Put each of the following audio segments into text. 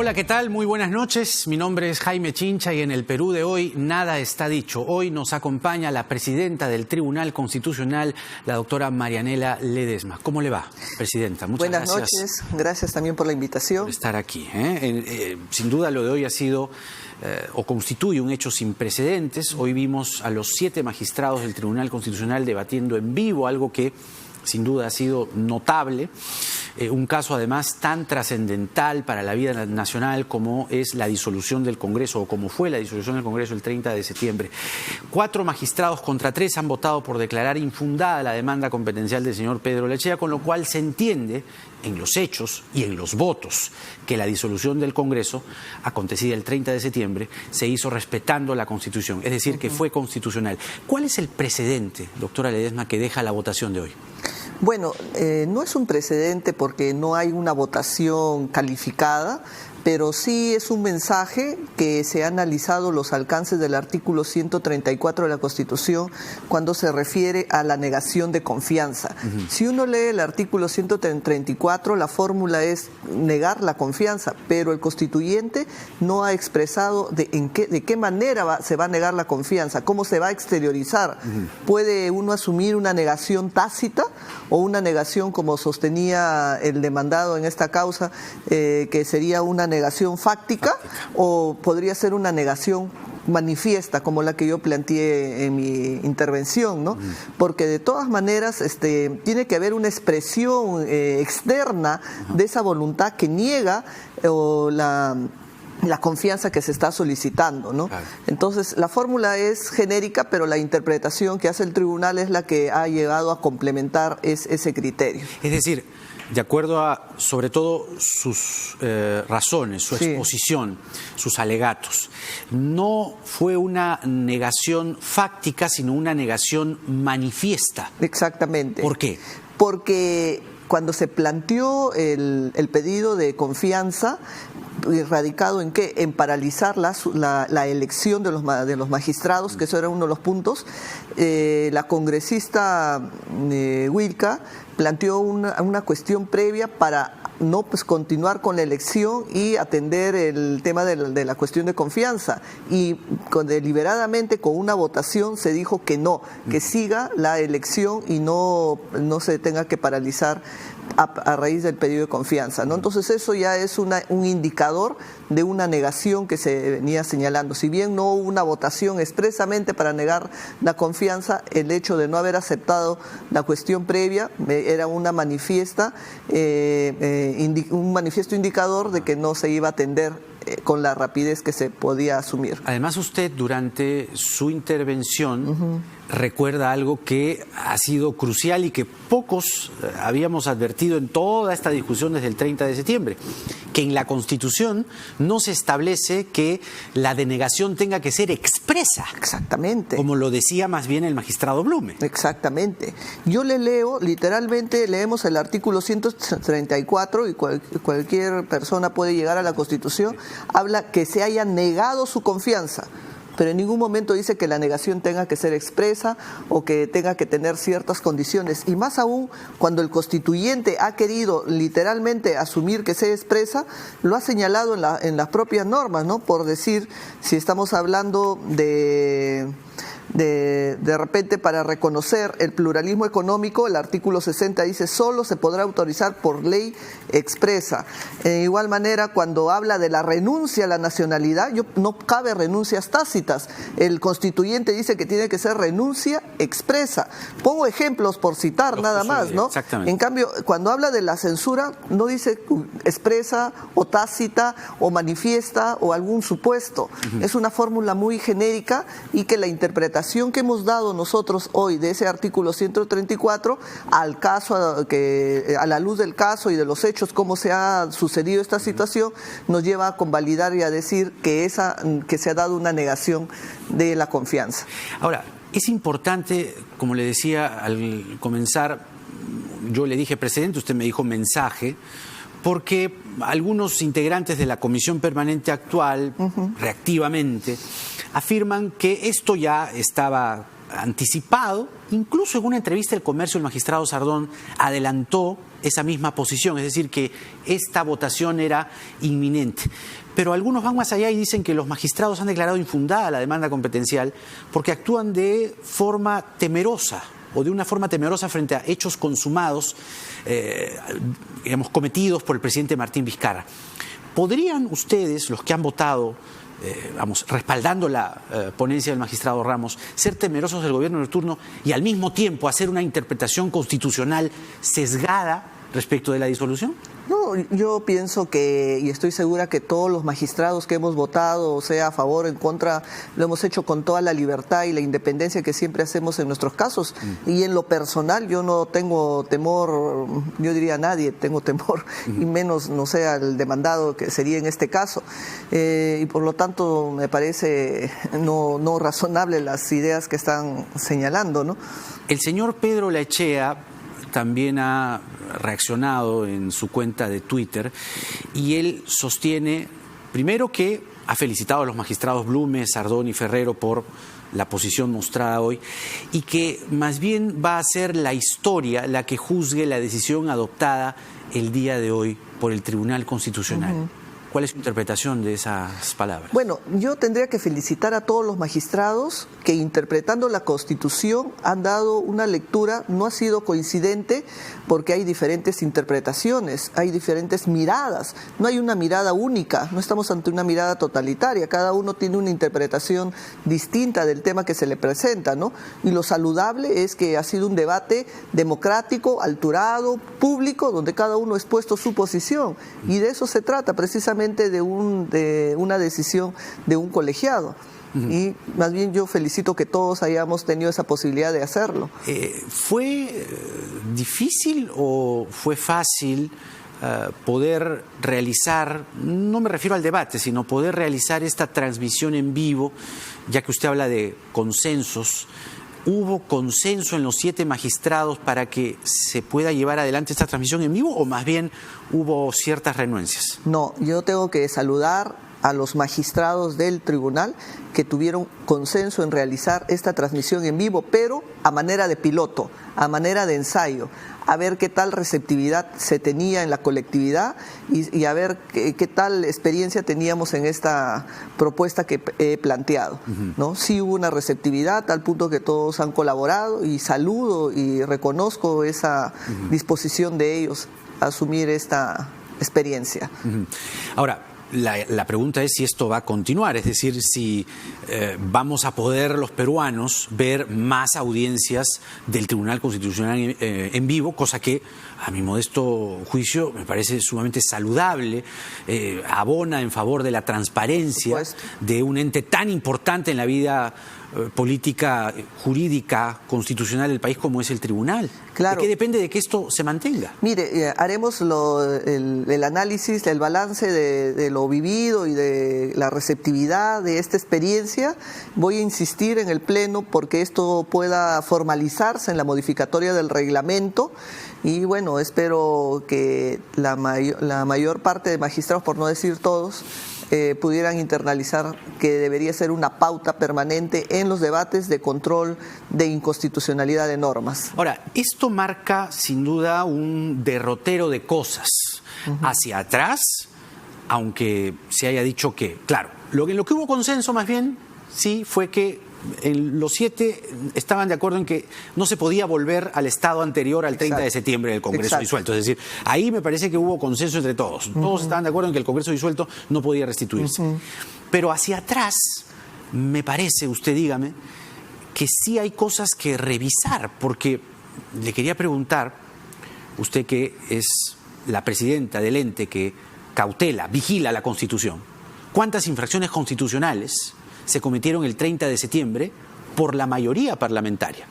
Hola, ¿qué tal? Muy buenas noches. Mi nombre es Jaime Chincha y en el Perú de hoy nada está dicho. Hoy nos acompaña la presidenta del Tribunal Constitucional, la doctora Marianela Ledesma. ¿Cómo le va, presidenta? Muchas gracias. Buenas noches. Gracias también por la invitación. Por estar aquí. Sin duda lo de hoy ha sido o constituye un hecho sin precedentes. Hoy vimos a los 7 magistrados del Tribunal Constitucional debatiendo en vivo, algo que sin duda ha sido notable. Un caso además tan trascendental para la vida nacional como es la disolución del Congreso, o como fue la disolución del Congreso el 30 de septiembre. 4 magistrados contra 3 han votado por declarar infundada la demanda competencial del señor Pedro Lechea, con lo cual se entiende en los hechos y en los votos que la disolución del Congreso, acontecida el 30 de septiembre, se hizo respetando la Constitución, es decir, que fue constitucional. ¿Cuál es el precedente, doctora Ledesma, que deja la votación de hoy? Bueno, no es un precedente porque no hay una votación calificada, pero sí es un mensaje que se ha analizado los alcances del artículo 134 de la Constitución cuando se refiere a la negación de confianza. Si uno lee el artículo 134, la fórmula es negar la confianza, pero el constituyente no ha expresado de qué manera se va a negar la confianza, cómo se va a exteriorizar. Puede uno asumir una negación tácita o una negación, como sostenía el demandado en esta causa, que sería una negación fáctica, o podría ser una negación manifiesta, como la que yo planteé en mi intervención, ¿no? Porque de todas maneras tiene que haber una expresión externa de esa voluntad que niega la confianza que se está solicitando, ¿no? Claro. Entonces, la fórmula es genérica, pero la interpretación que hace el tribunal es la que ha llegado a complementar ese criterio. Es decir, de acuerdo a, sobre todo, sus razones, su exposición, sus alegatos, no fue una negación fáctica, sino una negación manifiesta. Exactamente. ¿Por qué? Porque cuando se planteó el pedido de confianza, radicado en qué, en paralizar la elección de los magistrados, que eso era uno de los puntos, la congresista Wilca planteó una cuestión previa para no continuar con la elección y atender el tema de la cuestión de confianza, y deliberadamente con una votación se dijo que no, que siga la elección y no se tenga que paralizar a raíz del pedido de confianza, ¿no? Entonces eso ya es un indicador de una negación que se venía señalando. Si bien no hubo una votación expresamente para negar la confianza, el hecho de no haber aceptado la cuestión previa era un manifiesto indicador de que no se iba a atender con la rapidez que se podía asumir. Además, usted durante su intervención recuerda algo que ha sido crucial y que pocos habíamos advertido en toda esta discusión desde el 30 de septiembre, que en la Constitución no se establece que la denegación tenga que ser expresa. Exactamente. Como lo decía más bien el magistrado Blume. Exactamente. Yo le leo, literalmente leemos el artículo 134 y cualquier persona puede llegar a la Constitución, habla que se haya negado su confianza, pero en ningún momento dice que la negación tenga que ser expresa o que tenga que tener ciertas condiciones. Y más aún, cuando el constituyente ha querido literalmente asumir que sea expresa, lo ha señalado en las propias normas, ¿no? Por decir, si estamos hablando de repente, para reconocer el pluralismo económico, el artículo 60 dice: solo se podrá autorizar por ley expresa. De igual manera, cuando habla de la renuncia a la nacionalidad, no cabe renuncias tácitas. El constituyente dice que tiene que ser renuncia expresa. Pongo ejemplos por citar nada más, ¿no? Exactamente. En cambio, cuando habla de la censura, no dice expresa o tácita o manifiesta o algún supuesto. Es una fórmula muy genérica, y que la interpretación que hemos dado nosotros hoy de ese artículo 134 al caso, a la luz del caso y de los hechos, cómo se ha sucedido esta situación, nos lleva a convalidar y a decir que se ha dado una negación de la confianza. Ahora, es importante, como le decía al comenzar, yo le dije precedente, usted me dijo mensaje, porque algunos integrantes de la comisión permanente actual, reactivamente, afirman que esto ya estaba anticipado, incluso en una entrevista del Comercio, el magistrado Sardón adelantó esa misma posición, es decir, que esta votación era inminente. Pero algunos van más allá y dicen que los magistrados han declarado infundada la demanda competencial porque actúan de forma temerosa o de una forma temerosa frente a hechos consumados, cometidos por el presidente Martín Vizcarra. ¿Podrían ustedes, los que han votado, respaldando la ponencia del magistrado Ramos, ser temerosos del gobierno de turno y al mismo tiempo hacer una interpretación constitucional sesgada respecto de la disolución? No, yo pienso que, y estoy segura que todos los magistrados que hemos votado, sea a favor o en contra, lo hemos hecho con toda la libertad y la independencia que siempre hacemos en nuestros casos. Y en lo personal yo no tengo temor, yo diría a nadie tengo temor, y menos, no sé, al demandado, que sería en este caso. Y por lo tanto me parece no razonable las ideas que están señalando, ¿no? El señor Pedro Laechea también ha reaccionado en su cuenta de Twitter y él sostiene, primero, que ha felicitado a los magistrados Blume, Sardón y Ferrero por la posición mostrada hoy y que más bien va a ser la historia la que juzgue la decisión adoptada el día de hoy por el Tribunal Constitucional. ¿Cuál es su interpretación de esas palabras? Bueno, yo tendría que felicitar a todos los magistrados que, interpretando la Constitución, han dado una lectura, no ha sido coincidente porque hay diferentes interpretaciones, hay diferentes miradas, no hay una mirada única, no estamos ante una mirada totalitaria, cada uno tiene una interpretación distinta del tema que se le presenta, ¿no? Y lo saludable es que ha sido un debate democrático, alturado, público, donde cada uno ha expuesto su posición, y de eso se trata precisamente, de una decisión de un colegiado. Y más bien yo felicito que todos hayamos tenido esa posibilidad de hacerlo. ¿Fue difícil o fue fácil poder realizar, no me refiero al debate, sino poder realizar esta transmisión en vivo, ya que usted habla de consensos? ¿Hubo consenso en los 7 magistrados para que se pueda llevar adelante esta transmisión en vivo o más bien hubo ciertas renuencias? No, yo tengo que saludar a los magistrados del tribunal que tuvieron consenso en realizar esta transmisión en vivo, pero a manera de piloto, a manera de ensayo, a ver qué tal receptividad se tenía en la colectividad y a ver qué tal experiencia teníamos en esta propuesta que he planteado, ¿no? Sí hubo una receptividad al punto que todos han colaborado y saludo y reconozco esa disposición de ellos a asumir esta experiencia. Ahora, la pregunta es si esto va a continuar, es decir, si vamos a poder los peruanos ver más audiencias del Tribunal Constitucional en vivo, cosa que a mi modesto juicio me parece sumamente saludable, abona en favor de la transparencia de un ente tan importante en la vida política, jurídica, constitucional del país como es el tribunal. Claro. ¿De qué depende de que esto se mantenga? Mire, haremos el análisis, el balance de lo vivido y de la receptividad de esta experiencia. Voy a insistir en el Pleno porque esto pueda formalizarse en la modificatoria del reglamento y bueno, espero que la mayor parte de magistrados, por no decir todos, pudieran internalizar que debería ser una pauta permanente en los debates de control de inconstitucionalidad de normas. Ahora, esto marca sin duda un derrotero de cosas hacia atrás, aunque se haya dicho que, claro, en lo que hubo consenso más bien, sí, fue que los 7 estaban de acuerdo en que no se podía volver al estado anterior al 30 de septiembre del Congreso disuelto. Es decir, ahí me parece que hubo consenso entre todos. Todos estaban de acuerdo en que el Congreso disuelto no podía restituirse. Pero hacia atrás, me parece, usted dígame, que sí hay cosas que revisar, porque le quería preguntar, usted que es la presidenta del ente que cautela, vigila la Constitución, ¿cuántas infracciones constitucionales se cometieron el 30 de septiembre por la mayoría parlamentaria?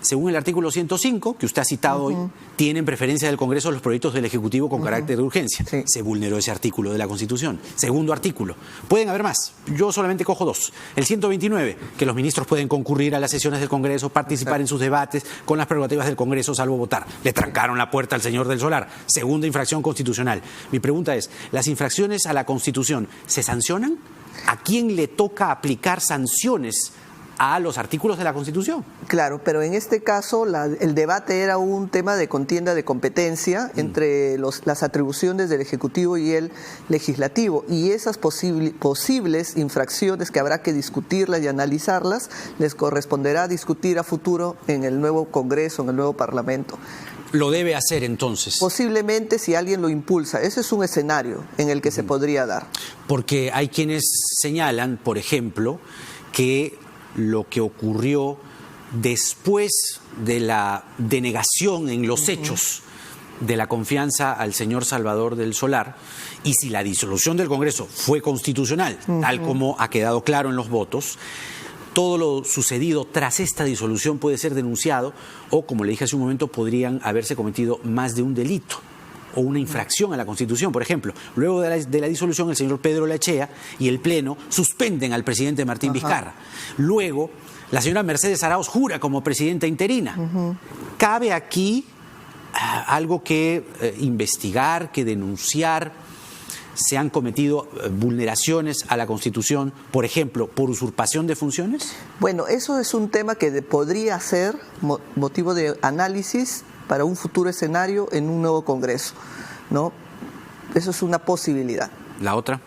Según el artículo 105, que usted ha citado hoy, tienen preferencia del Congreso los proyectos del Ejecutivo con carácter de urgencia. Sí. Se vulneró ese artículo de la Constitución. Segundo artículo. Pueden haber más. Yo solamente cojo 2. El 129, que los ministros pueden concurrir a las sesiones del Congreso, participar en sus debates con las prerrogativas del Congreso, salvo votar. Le trancaron la puerta al señor del Solar. Segunda infracción constitucional. Mi pregunta es, ¿las infracciones a la Constitución se sancionan? ¿A quién le toca aplicar sanciones a los artículos de la Constitución. Claro, pero en este caso el debate era un tema de contienda de competencia entre las atribuciones del Ejecutivo y el Legislativo, y esas posibles infracciones que habrá que discutirlas y analizarlas les corresponderá discutir a futuro en el nuevo Congreso, en el nuevo Parlamento. Lo debe hacer entonces. Posiblemente si alguien lo impulsa. Ese es un escenario en el que se podría dar. Porque hay quienes señalan, por ejemplo, que lo que ocurrió después de la denegación en los hechos de la confianza al señor Salvador del Solar, y si la disolución del Congreso fue constitucional, tal como ha quedado claro en los votos, todo lo sucedido tras esta disolución puede ser denunciado o, como le dije hace un momento, podrían haberse cometido más de un delito o una infracción a la Constitución. Por ejemplo, luego de la disolución, el señor Pedro Lachea y el Pleno suspenden al presidente Martín Vizcarra. Luego, la señora Mercedes Arauz jura como presidenta interina. ¿Cabe aquí algo que investigar, que denunciar? ¿Se han cometido vulneraciones a la Constitución, por ejemplo, por usurpación de funciones? Bueno, eso es un tema que podría ser motivo de análisis para un futuro escenario en un nuevo Congreso, ¿no? Eso es una posibilidad. ¿La otra?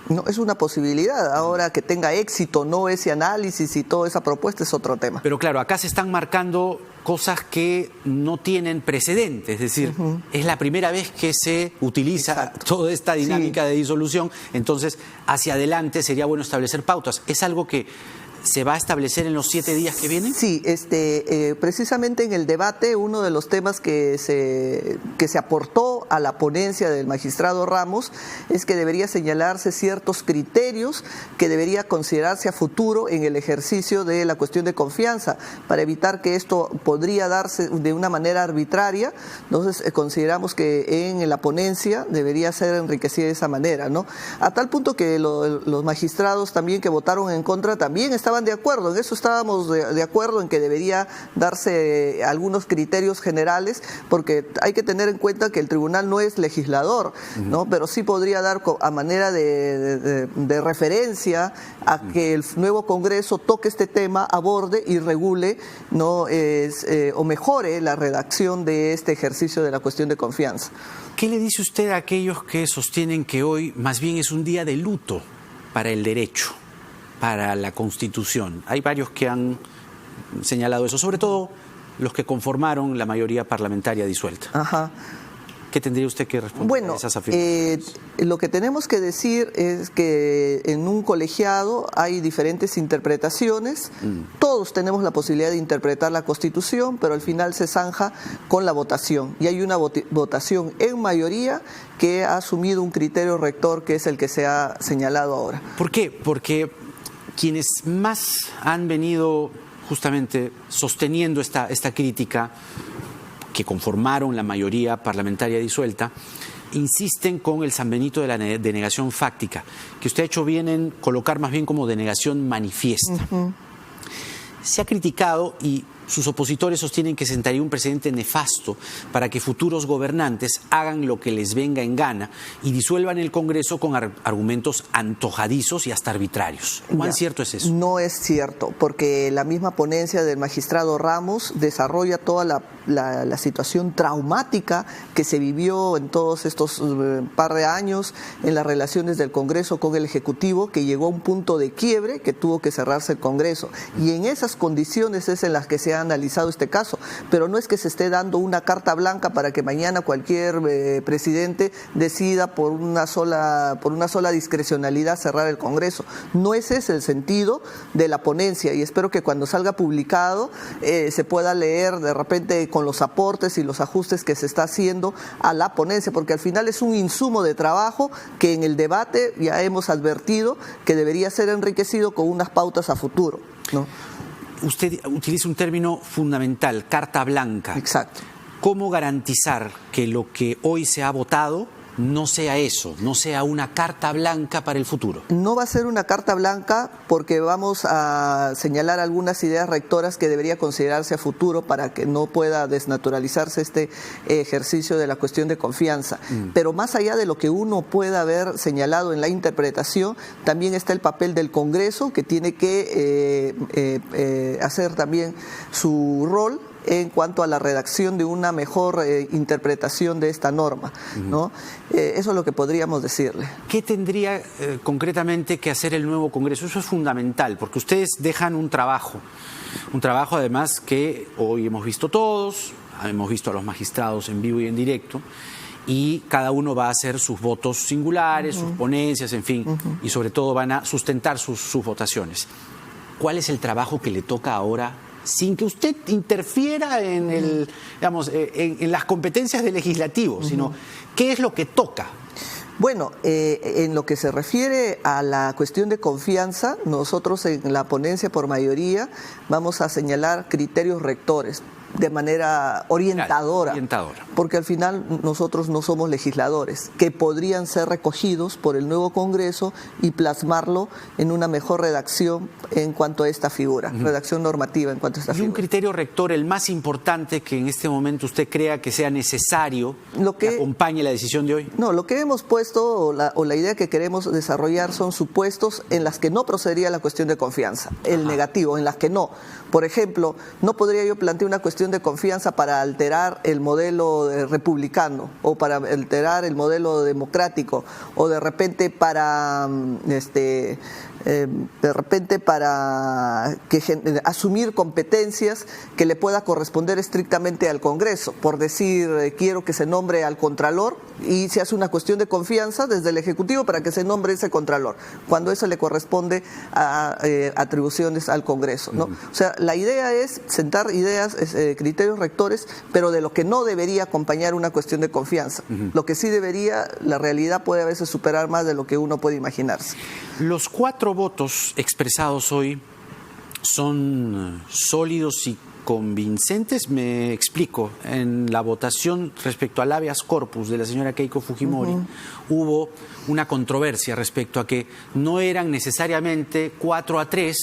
No, es una posibilidad. Ahora, que tenga éxito no ese análisis y toda esa propuesta es otro tema. Pero claro, acá se están marcando cosas que no tienen precedente, es decir, es la primera vez que se utiliza toda esta dinámica de disolución, entonces hacia adelante sería bueno establecer pautas. ¿Es algo que se va a establecer en los 7 días que vienen? Sí, precisamente en el debate uno de los temas que se aportó a la ponencia del magistrado Ramos es que debería señalarse ciertos criterios que debería considerarse a futuro en el ejercicio de la cuestión de confianza, para evitar que esto podría darse de una manera arbitraria. Entonces consideramos que en la ponencia debería ser enriquecida de esa manera, ¿no? A tal punto que los magistrados también que votaron en contra también estaban de acuerdo, en eso estábamos de acuerdo, en que debería darse algunos criterios generales, porque hay que tener en cuenta que el tribunal no es legislador, ¿no? Pero sí podría dar a manera de referencia a que el nuevo Congreso toque este tema, aborde y regule, ¿no? O mejore la redacción de este ejercicio de la cuestión de confianza. ¿Qué le dice usted a aquellos que sostienen que hoy más bien es un día de luto para el derecho, para la Constitución? Hay varios que han señalado eso, sobre todo los que conformaron la mayoría parlamentaria disuelta. Ajá. ¿Qué tendría usted que responder a esas afirmaciones? Lo que tenemos que decir es que en un colegiado hay diferentes interpretaciones. Todos tenemos la posibilidad de interpretar la Constitución, pero al final se zanja con la votación. Y hay una votación en mayoría que ha asumido un criterio rector, que es el que se ha señalado ahora. ¿Por qué? Porque quienes más han venido justamente sosteniendo esta crítica, que conformaron la mayoría parlamentaria disuelta, insisten con el San Benito de la denegación fáctica, que usted ha hecho bien en colocar más bien como denegación manifiesta. Se ha criticado y sus opositores sostienen que sentaría un precedente nefasto para que futuros gobernantes hagan lo que les venga en gana y disuelvan el Congreso con argumentos antojadizos y hasta arbitrarios. ¿Cuán cierto es eso? No es cierto, porque la misma ponencia del magistrado Ramos desarrolla toda la situación traumática que se vivió en todos estos par de años en las relaciones del Congreso con el Ejecutivo, que llegó a un punto de quiebre que tuvo que cerrarse el Congreso. Y en esas condiciones es en las que se ha analizado este caso, pero no es que se esté dando una carta blanca para que mañana cualquier presidente decida por una sola discrecionalidad cerrar el Congreso. No ese es el sentido de la ponencia, y espero que cuando salga publicado se pueda leer de repente con los aportes y los ajustes que se está haciendo a la ponencia, porque al final es un insumo de trabajo que en el debate ya hemos advertido que debería ser enriquecido con unas pautas a futuro, ¿no? Usted utiliza un término fundamental, carta blanca. Exacto. ¿Cómo garantizar que lo que hoy se ha votado no sea eso, no sea una carta blanca para el futuro? No va a ser una carta blanca porque vamos a señalar algunas ideas rectoras que debería considerarse a futuro para que no pueda desnaturalizarse este ejercicio de la cuestión de confianza. Pero más allá de lo que uno pueda haber señalado en la interpretación, también está el papel del Congreso, que tiene que hacer también su rol en cuanto a la redacción de una mejor interpretación de esta norma, ¿no? Eso es lo que podríamos decirle. ¿Qué tendría concretamente que hacer el nuevo Congreso? Eso es fundamental, porque ustedes dejan un trabajo además que hoy hemos visto todos, hemos visto a los magistrados en vivo y en directo, y cada uno va a hacer sus votos singulares, sus ponencias, en fin, y sobre todo van a sustentar sus votaciones. ¿Cuál es el trabajo que le toca ahora, sin que usted interfiera en las competencias del legislativo, sino qué es lo que toca? Bueno, en lo que se refiere a la cuestión de confianza, nosotros en la ponencia por mayoría vamos a señalar criterios rectores de manera orientadora, porque al final nosotros no somos legisladores, que podrían ser recogidos por el nuevo Congreso y plasmarlo en una mejor redacción en cuanto a esta figura, redacción normativa en cuanto a esta figura. ¿Y un criterio rector, el más importante que en este momento usted crea que sea necesario que acompañe la decisión de hoy? No, lo que hemos puesto o la idea que queremos desarrollar son supuestos en las que no procedería la cuestión de confianza, el negativo, en las que no. Por ejemplo, no podría yo plantear una cuestión de confianza para alterar el modelo republicano o para alterar el modelo democrático o de repente para asumir competencias que le pueda corresponder estrictamente al Congreso. Por decir, quiero que se nombre al Contralor y se hace una cuestión de confianza desde el Ejecutivo para que se nombre ese Contralor, cuando eso le corresponde a atribuciones al Congreso, ¿no? O sea, la idea es sentar ideas, criterios rectores, pero de lo que no debería acompañar una cuestión de confianza. Lo que sí debería, la realidad puede a veces superar más de lo que uno puede imaginarse. Los 4 votos expresados hoy son sólidos y convincentes. Me explico. En la votación respecto al habeas corpus de la señora Keiko Fujimori hubo una controversia respecto a que no eran necesariamente 4-3.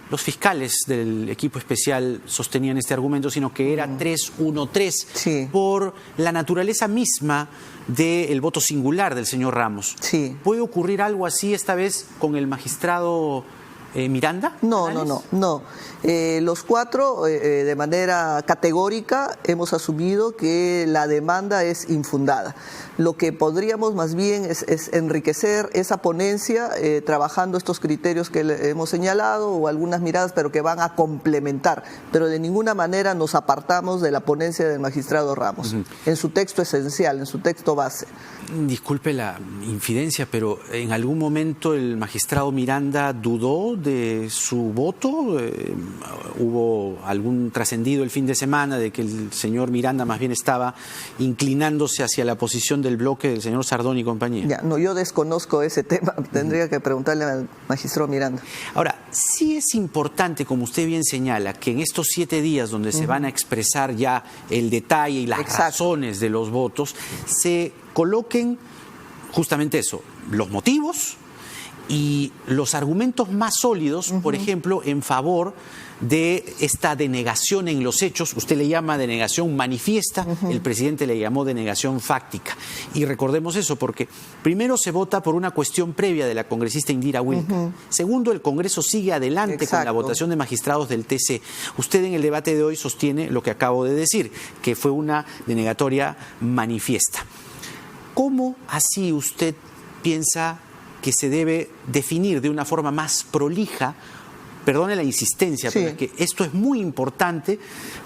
Los fiscales del equipo especial sostenían este argumento, sino que era 3-1-3 por la naturaleza misma del voto singular del señor Ramos. ¿Puede ocurrir algo así esta vez con el magistrado Miranda? No. Los 4, de manera categórica, hemos asumido que la demanda es infundada. Lo que podríamos más bien es enriquecer esa ponencia trabajando estos criterios que hemos señalado o algunas miradas, pero que van a complementar. Pero de ninguna manera nos apartamos de la ponencia del magistrado Ramos, en su texto esencial, en su texto base. Disculpe la infidencia, pero ¿en algún momento el magistrado Miranda dudó de su voto? ¿Hubo algún trascendido el fin de semana de que el señor Miranda más bien estaba inclinándose hacia la posición del bloque del señor Sardón y compañía? No, yo desconozco ese tema, tendría que preguntarle al magistrado Miranda. Ahora, sí es importante, como usted bien señala, que en estos 7 días donde se van a expresar ya el detalle y las razones de los votos, se coloquen justamente eso, los motivos y los argumentos más sólidos, por ejemplo, en favor de esta denegación en los hechos. Usted le llama denegación manifiesta, el presidente le llamó denegación fáctica. Y recordemos eso, porque primero se vota por una cuestión previa de la congresista Indira Wilca. Segundo, el Congreso sigue adelante con la votación de magistrados del TC. Usted en el debate de hoy sostiene lo que acabo de decir, que fue una denegatoria manifiesta. ¿Cómo así usted piensa que se debe definir de una forma más prolija? Perdone la insistencia, pero es que esto es muy importante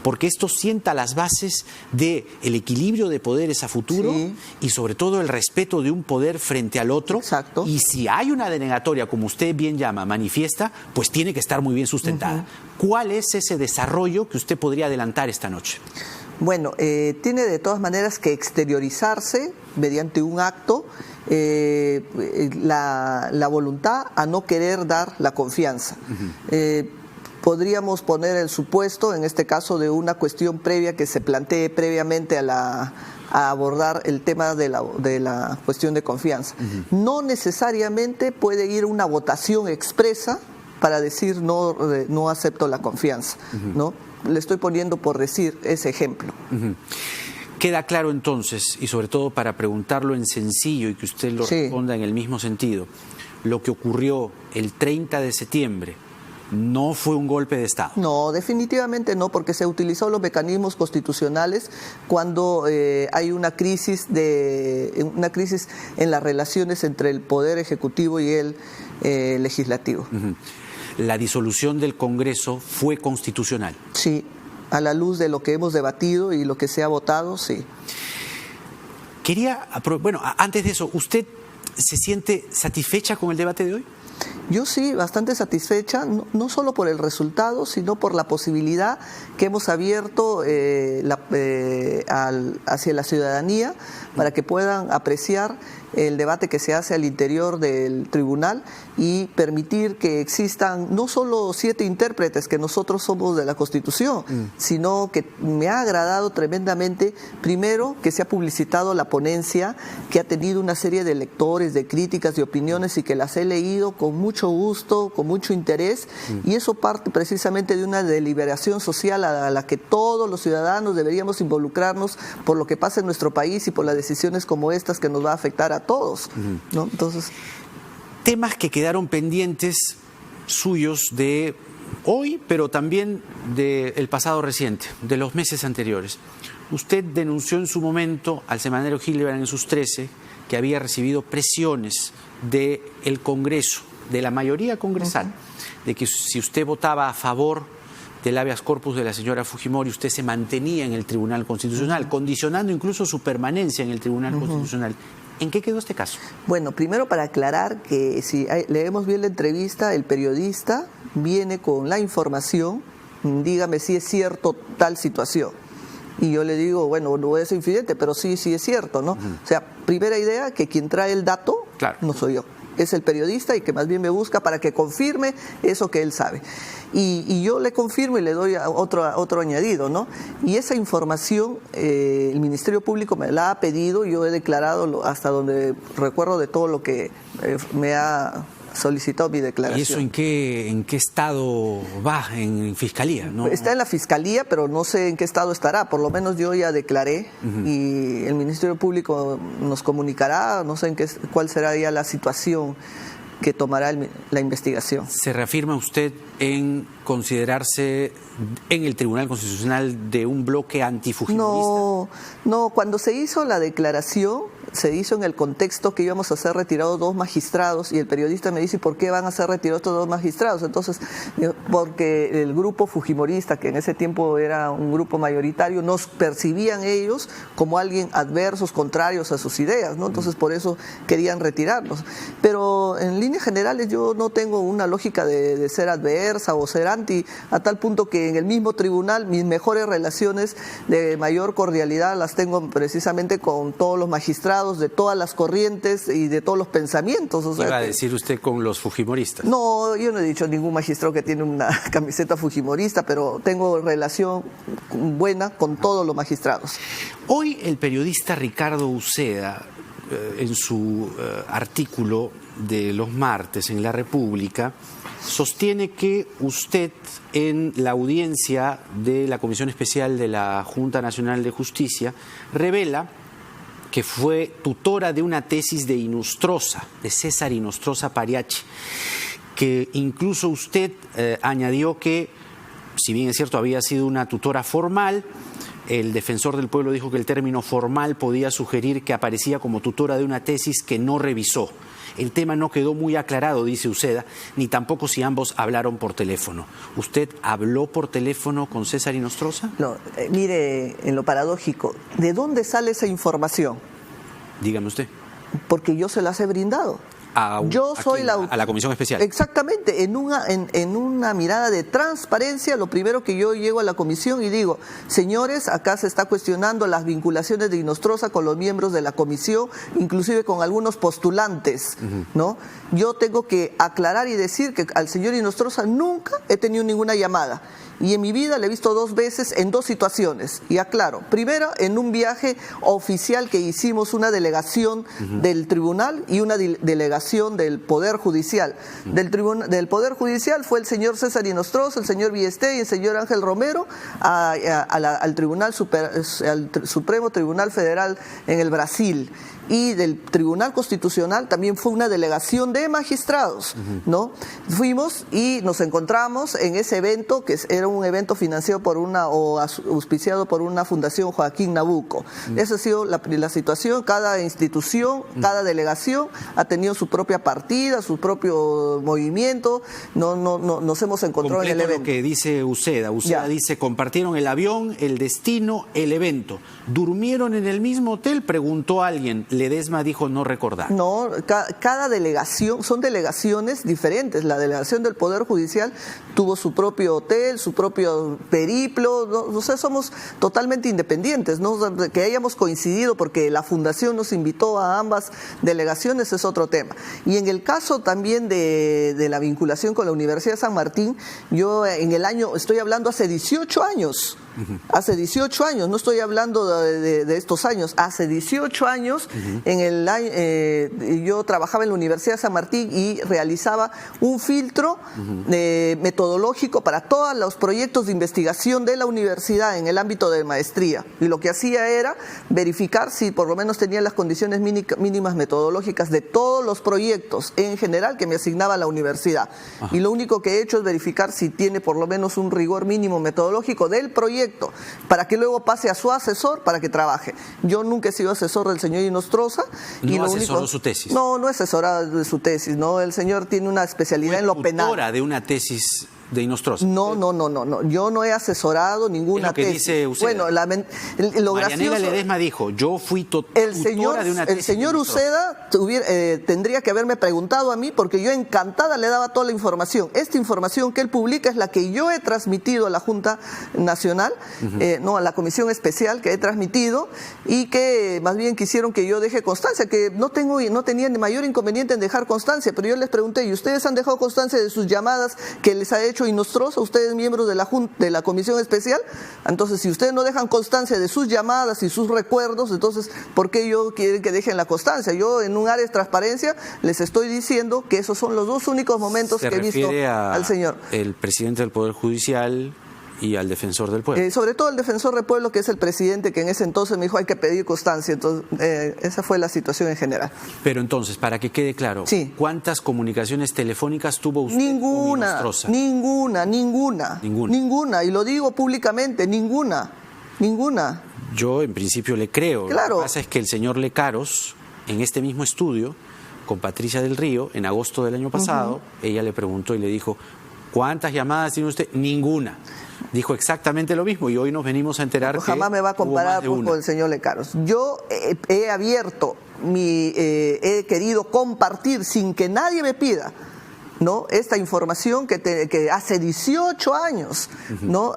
porque esto sienta las bases del equilibrio de poderes a futuro y sobre todo el respeto de un poder frente al otro. Y si hay una denegatoria, como usted bien llama, manifiesta, pues tiene que estar muy bien sustentada. ¿Cuál es ese desarrollo que usted podría adelantar esta noche? Bueno, tiene de todas maneras que exteriorizarse mediante un acto la voluntad a no querer dar la confianza. Podríamos poner el supuesto, en este caso, de una cuestión previa que se plantee previamente a a abordar el tema de la cuestión de confianza. No necesariamente puede ir una votación expresa para decir no acepto la confianza, ¿no? Le estoy poniendo por decir ese ejemplo. Queda claro entonces, y sobre todo para preguntarlo en sencillo y que usted lo responda en el mismo sentido, lo que ocurrió el 30 de septiembre no fue un golpe de Estado. No, definitivamente no, porque se utilizó los mecanismos constitucionales cuando hay una crisis en las relaciones entre el Poder Ejecutivo y el Legislativo. La disolución del Congreso fue constitucional. Sí, a la luz de lo que hemos debatido y lo que se ha votado, sí. Antes de eso, ¿usted se siente satisfecha con el debate de hoy? Yo sí, bastante satisfecha, no solo por el resultado, sino por la posibilidad que hemos abierto hacia la ciudadanía para que puedan apreciar el debate que se hace al interior del tribunal y permitir que existan no solo 7 intérpretes, que nosotros somos de la Constitución, sino que me ha agradado tremendamente, primero, que se ha publicitado la ponencia, que ha tenido una serie de lectores, de críticas, de opiniones y que las he leído con mucho gusto, con mucho interés, y eso parte precisamente de una deliberación social a la que todos los ciudadanos deberíamos involucrarnos por lo que pasa en nuestro país y por las decisiones como estas que nos va a afectar a todos, ¿no? Entonces, temas que quedaron pendientes suyos de hoy, pero también del pasado reciente, de los meses anteriores. Usted denunció en su momento al semanario Hildebrand en sus 13 que había recibido presiones del Congreso, de la mayoría congresal, de que si usted votaba a favor del habeas corpus de la señora Fujimori, usted se mantenía en el Tribunal Constitucional, condicionando incluso su permanencia en el Tribunal Constitucional. ¿En qué quedó este caso? Bueno, primero para aclarar que si leemos bien la entrevista, el periodista viene con la información, dígame si es cierto tal situación. Y yo le digo, bueno, no voy a ser infidente, pero sí es cierto, ¿no? O sea, primera idea, que quien trae el dato no soy yo. Es el periodista y que más bien me busca para que confirme eso que él sabe. Y yo le confirmo y le doy otro añadido, ¿no? Y esa información el Ministerio Público me la ha pedido, yo he declarado hasta donde recuerdo de todo lo que me ha solicitado mi declaración. ¿Y eso en qué estado va? ¿En Fiscalía? ¿No? Está en la Fiscalía, pero no sé en qué estado estará. Por lo menos yo ya declaré y el Ministerio Público nos comunicará, no sé cuál será ya la situación que tomará la investigación. ¿Se reafirma usted en considerarse en el Tribunal Constitucional de un bloque antifujimorista? No, cuando se hizo la declaración, se hizo en el contexto que íbamos a ser retirados 2 magistrados y el periodista me dice, ¿por qué van a ser retirados estos 2 magistrados? Entonces, porque el grupo fujimorista, que en ese tiempo era un grupo mayoritario, nos percibían ellos como alguien adversos, contrarios a sus ideas, ¿no? Entonces, por eso querían retirarnos. Pero en líneas generales yo no tengo una lógica de ser adversa o ser anti, a tal punto que en el mismo tribunal mis mejores relaciones de mayor cordialidad las tengo precisamente con todos los magistrados de todas las corrientes y de todos los pensamientos. O sea, ¿iba a decir usted con los fujimoristas? No, yo no he dicho ningún magistrado que tiene una camiseta fujimorista, pero tengo relación buena con todos los magistrados. Hoy el periodista Ricardo Uceda, en su artículo de los martes en La República, sostiene que usted en la audiencia de la Comisión Especial de la Junta Nacional de Justicia revela que fue tutora de una tesis de Inostroza, de César Inostroza Pariachi, que incluso usted añadió que, si bien es cierto, había sido una tutora formal, el defensor del pueblo dijo que el término formal podía sugerir que aparecía como tutora de una tesis que no revisó. El tema no quedó muy aclarado, dice Uceda, ni tampoco si ambos hablaron por teléfono. ¿Usted habló por teléfono con César Inostroza? No, mire, en lo paradójico, ¿de dónde sale esa información? Dígame usted. Porque yo se las he brindado. a la comisión especial. Exactamente, en una mirada de transparencia, lo primero que yo llego a la comisión y digo, señores, acá se está cuestionando las vinculaciones de Inostroza con los miembros de la comisión, inclusive con algunos postulantes, ¿no? Yo tengo que aclarar y decir que al señor Inostroza nunca he tenido ninguna llamada. Y en mi vida le he visto 2 veces en 2 situaciones. Y aclaro, primero en un viaje oficial que hicimos una delegación del tribunal y una delegación del Poder Judicial. Del Poder Judicial fue el señor César Inostroza, el señor Bieste y el señor Ángel Romero al Supremo Tribunal Federal en el Brasil. Y del Tribunal Constitucional también fue una delegación de magistrados, ¿no? Fuimos y nos encontramos en ese evento, que era un evento financiado por auspiciado por una fundación Joaquín Nabuco. Esa ha sido la situación. Cada institución, cada delegación ha tenido su propia partida, su propio movimiento. No nos hemos encontrado en el evento. Lo que dice Uceda dice, compartieron el avión, el destino, el evento. ¿Durmieron en el mismo hotel? Preguntó alguien. Ledesma dijo no recordar. No, cada delegación, son delegaciones diferentes. La delegación del Poder Judicial tuvo su propio hotel, su propio periplo, no sé, somos totalmente independientes, ¿no? Que hayamos coincidido porque la Fundación nos invitó a ambas delegaciones es otro tema. Y en el caso también de la vinculación con la Universidad de San Martín, yo estoy hablando hace 18 años. Hace 18 años, no estoy hablando de estos años, hace 18 años yo trabajaba en la Universidad de San Martín y realizaba un filtro metodológico para todos los proyectos de investigación de la universidad en el ámbito de maestría. Y lo que hacía era verificar si por lo menos tenía las condiciones mínimas metodológicas de todos los proyectos en general que me asignaba la universidad. Y lo único que he hecho es verificar si tiene por lo menos un rigor mínimo metodológico del proyecto para que luego pase a su asesor para que trabaje. Yo nunca he sido asesor del señor Inostroza. ¿No asesoró su tesis? No he asesorado de su tesis, ¿no? El señor tiene una especialidad en lo penal. ¿Tutora de una tesis de Inostroza? No. Yo no he asesorado ninguna tesis. Dice Uceda. Bueno, lo Marianela gracioso... Ledesma dijo, yo fui tutora de una tesis. El señor Uceda tendría que haberme preguntado a mí porque yo encantada le daba toda la información. Esta información que él publica es la que yo he transmitido a la Junta Nacional, a la Comisión Especial que he transmitido y que más bien quisieron que yo deje constancia, que no tenía ni mayor inconveniente en dejar constancia, pero yo les pregunté, ¿y ustedes han dejado constancia de sus llamadas que les ha hecho Inostroza, ustedes miembros de la Comisión Especial? Entonces, si ustedes no dejan constancia de sus llamadas y sus recuerdos, entonces, ¿por qué quieren que dejen la constancia? Yo, en un área de transparencia, les estoy diciendo que esos son los 2 únicos momentos que he visto al señor. El presidente del Poder Judicial y al defensor del pueblo. Sobre todo el defensor del pueblo, que es el presidente, que en ese entonces me dijo hay que pedir constancia. Entonces, esa fue la situación en general. Pero entonces, para que quede claro, ¿cuántas comunicaciones telefónicas tuvo usted con Inostroza? Ninguna. Y lo digo públicamente, ninguna. Yo, en principio, le creo. Claro. Lo que pasa es que el señor Lecaros, en este mismo estudio, con Patricia del Río, en agosto del año pasado, ella le preguntó y le dijo, ¿cuántas llamadas tiene usted? Ninguna. Dijo exactamente lo mismo y hoy nos venimos a enterar que jamás me va a comparar con el señor Lecaros. Yo he abierto, he querido compartir sin que nadie me pida, ¿no? Esta información que hace 18 años, ¿no?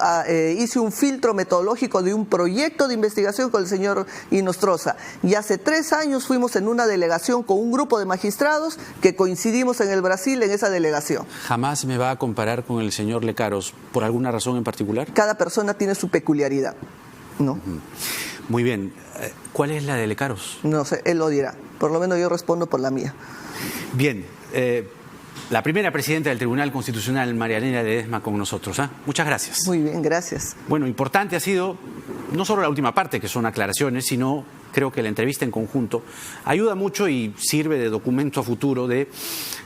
Hice un filtro metodológico de un proyecto de investigación con el señor Inostroza y hace 3 años fuimos en una delegación con un grupo de magistrados que coincidimos en el Brasil en esa delegación. ¿Jamás me va a comparar con el señor Lecaros por alguna razón en particular? Cada persona tiene su peculiaridad, ¿no? Muy bien. ¿Cuál es la de Lecaros? No sé, él lo dirá. Por lo menos yo respondo por la mía. Bien. La primera presidenta del Tribunal Constitucional, Marianela Ledesma, con nosotros. Muchas gracias. Muy bien, gracias. Bueno, importante ha sido no solo la última parte, que son aclaraciones, sino creo que la entrevista en conjunto ayuda mucho y sirve de documento a futuro de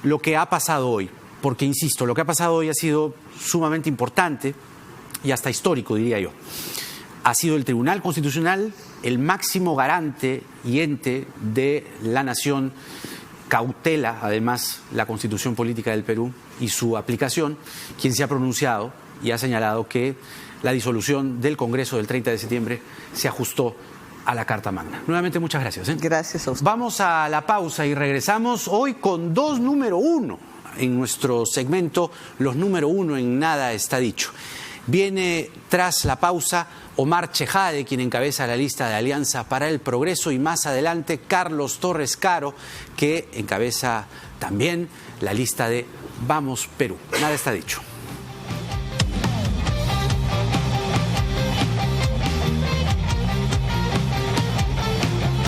lo que ha pasado hoy. Porque, insisto, lo que ha pasado hoy ha sido sumamente importante y hasta histórico, diría yo. Ha sido el Tribunal Constitucional el máximo garante y ente de la nación, cautela además la Constitución Política del Perú y su aplicación, quien se ha pronunciado y ha señalado que la disolución del Congreso del 30 de septiembre se ajustó a la Carta Magna. Nuevamente muchas gracias. Gracias a usted. Vamos a la pausa y regresamos hoy con dos número uno en nuestro segmento Los número uno en Nada está dicho. Viene tras la pausa Omar Chejade, quien encabeza la lista de Alianza para el Progreso, y más adelante Carlos Torres Caro, que encabeza también la lista de Vamos Perú. Nada está dicho.